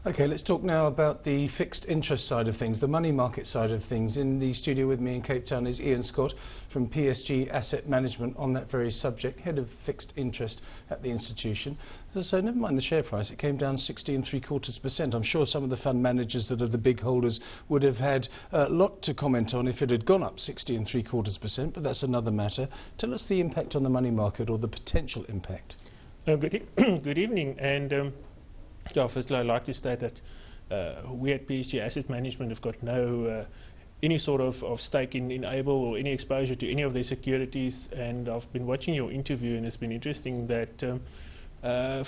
Okay, let's talk now about the fixed interest side of things, the money market side of things. In the studio with me in Cape Town is Ian Scott from PSG Asset Management on that very subject, head of fixed interest at the institution. So never mind the share price, it came down 60.75%. I'm sure some of the fund managers that are the big holders would have had a lot to comment on if it had gone up 60.75%, but that's another matter. Tell us the impact on the money market, or the potential impact. Good evening. And yeah, firstly, I'd like to state that we at PSG Asset Management have got no any sort of stake in Able or any exposure to any of their securities. And I've been watching your interview, and it's been interesting that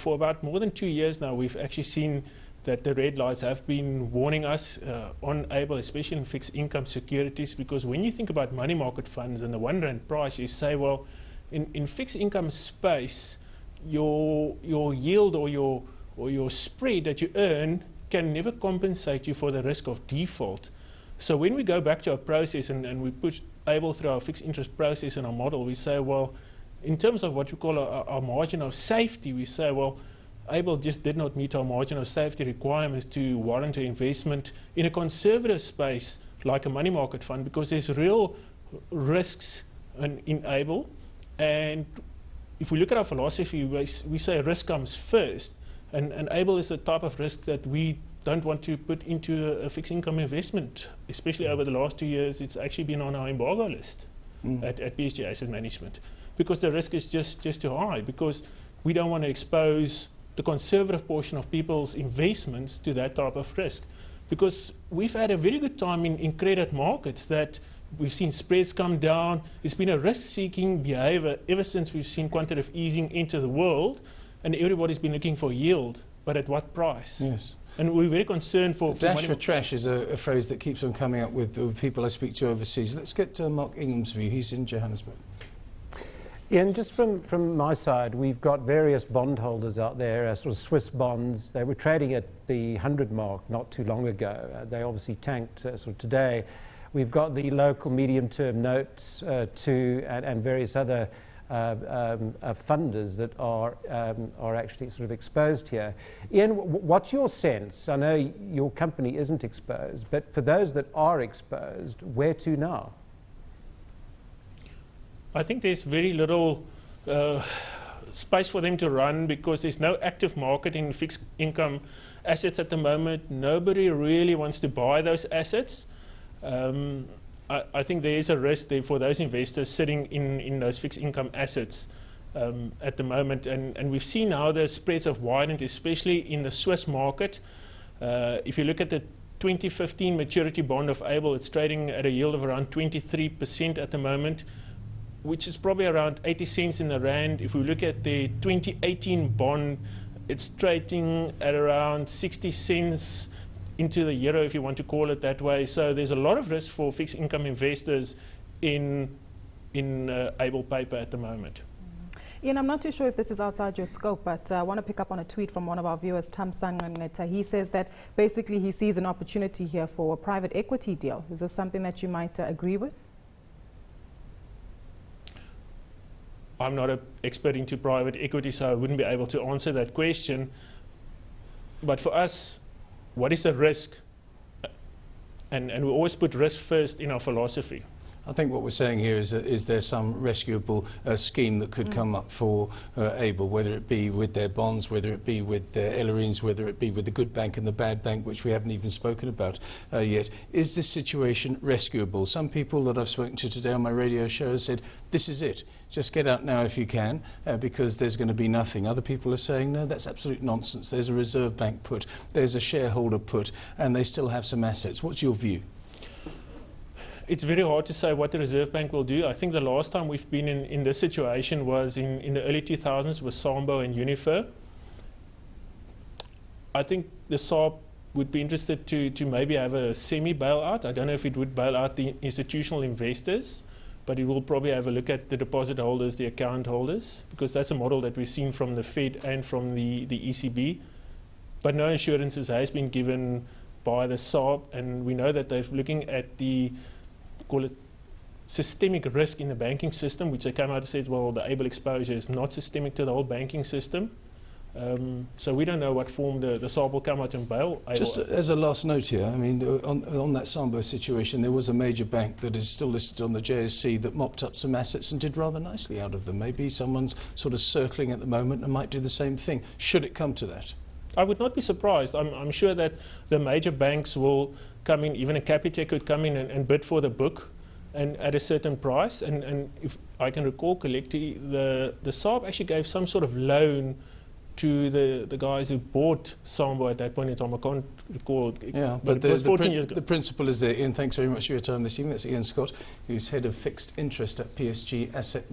for about more than 2 years now, we've actually seen that the red lights have been warning us on Able, especially in fixed income securities, because when you think about money market funds and the R1 price, you say, well, in fixed income space, your yield or your spread that you earn can never compensate you for the risk of default. So when we go back to our process and we put Able through our fixed interest process in our model, we say, well, in terms of what we call our margin of safety, we say, well, Able just did not meet our margin of safety requirements to warrant an investment in a conservative space like a money market fund, because there's real risks in Able. And if we look at our philosophy, we say risk comes first. And Able is the type of risk that we don't want to put into a fixed income investment, especially over the last 2 years. It's actually been on our embargo list at PSG Asset Management, because the risk is just too high, because we don't want to expose the conservative portion of people's investments to that type of risk. Because we've had a very good time in credit markets, that we've seen spreads come down. It's been a risk-seeking behavior ever since we've seen quantitative easing enter the world. And everybody's been looking for yield, but at what price? Yes. And we're very concerned for... Dash for trash is a phrase that keeps on coming up with people I speak to overseas. Let's get Mark Ingham's view. He's in Johannesburg. Ian, just from my side, we've got various bondholders out there, sort of Swiss bonds. They were trading at the 100 mark not too long ago. They obviously tanked sort of today. We've got the local medium-term notes and various other funders that are actually sort of exposed here. Ian, what's your sense? I know your company isn't exposed, but for those that are exposed, where to now? I think there's very little space for them to run, because there's no active market in fixed income assets at the moment. Nobody really wants to buy those assets. I think there is a risk there for those investors sitting in those fixed income assets at the moment. And we've seen how the spreads have widened, especially in the Swiss market. If you look at the 2015 maturity bond of Able, it's trading at a yield of around 23% at the moment, which is probably around 80 cents in the rand. If we look at the 2018 bond, it's trading at around 60 cents into the euro, if you want to call it that way. So there's a lot of risk for fixed income investors in Able paper at the moment. Ian, I'm not too sure if this is outside your scope, but I want to pick up on a tweet from one of our viewers, Tamsang Ngeta. He says that basically he sees an opportunity here for a private equity deal. Is this something that you might agree with? I'm not an expert into private equity, so I wouldn't be able to answer that question. But for us, what is the risk? And we always put risk first in our philosophy. I think what we're saying here is there some rescuable scheme that could come up for Able, whether it be with their bonds, whether it be with their Ellerines, whether it be with the good bank and the bad bank, which we haven't even spoken about yet. Is this situation rescuable? Some people that I've spoken to today on my radio show have said, this is it. Just get out now if you can, because there's going to be nothing. Other people are saying, no, that's absolute nonsense. There's a Reserve Bank put, there's a shareholder put, and they still have some assets. What's your view? It's very hard to say what the Reserve Bank will do. I think the last time we've been in this situation was in the early 2000s with Sambo and Unifer. I think the SARB would be interested to maybe have a semi-bailout. I don't know if it would bail out the institutional investors, but it will probably have a look at the deposit holders, the account holders, because that's a model that we've seen from the Fed and from the ECB. But no assurances has been given by the SARB, and we know that they're looking at the, call it, systemic risk in the banking system, which they came out and said, well, the Able exposure is not systemic to the whole banking system. So we don't know what form the SARB will come out and bail. Just as a last note here, I mean, on that Sambo situation, there was a major bank that is still listed on the JSC that mopped up some assets and did rather nicely out of them. Maybe someone's sort of circling at the moment and might do the same thing, should it come to that. I would not be surprised. I'm sure that the major banks will come in, even a Capitec could come in and bid for the book and at a certain price. And if I can recall correctly, the SARB actually gave some sort of loan to the guys who bought Sambo at that point in time. I can't recall. Yeah, but it was 14 years ago. The principle is there. Ian, thanks very much for your time this evening. That's Ian Scott, who's head of fixed interest at PSG Asset Management.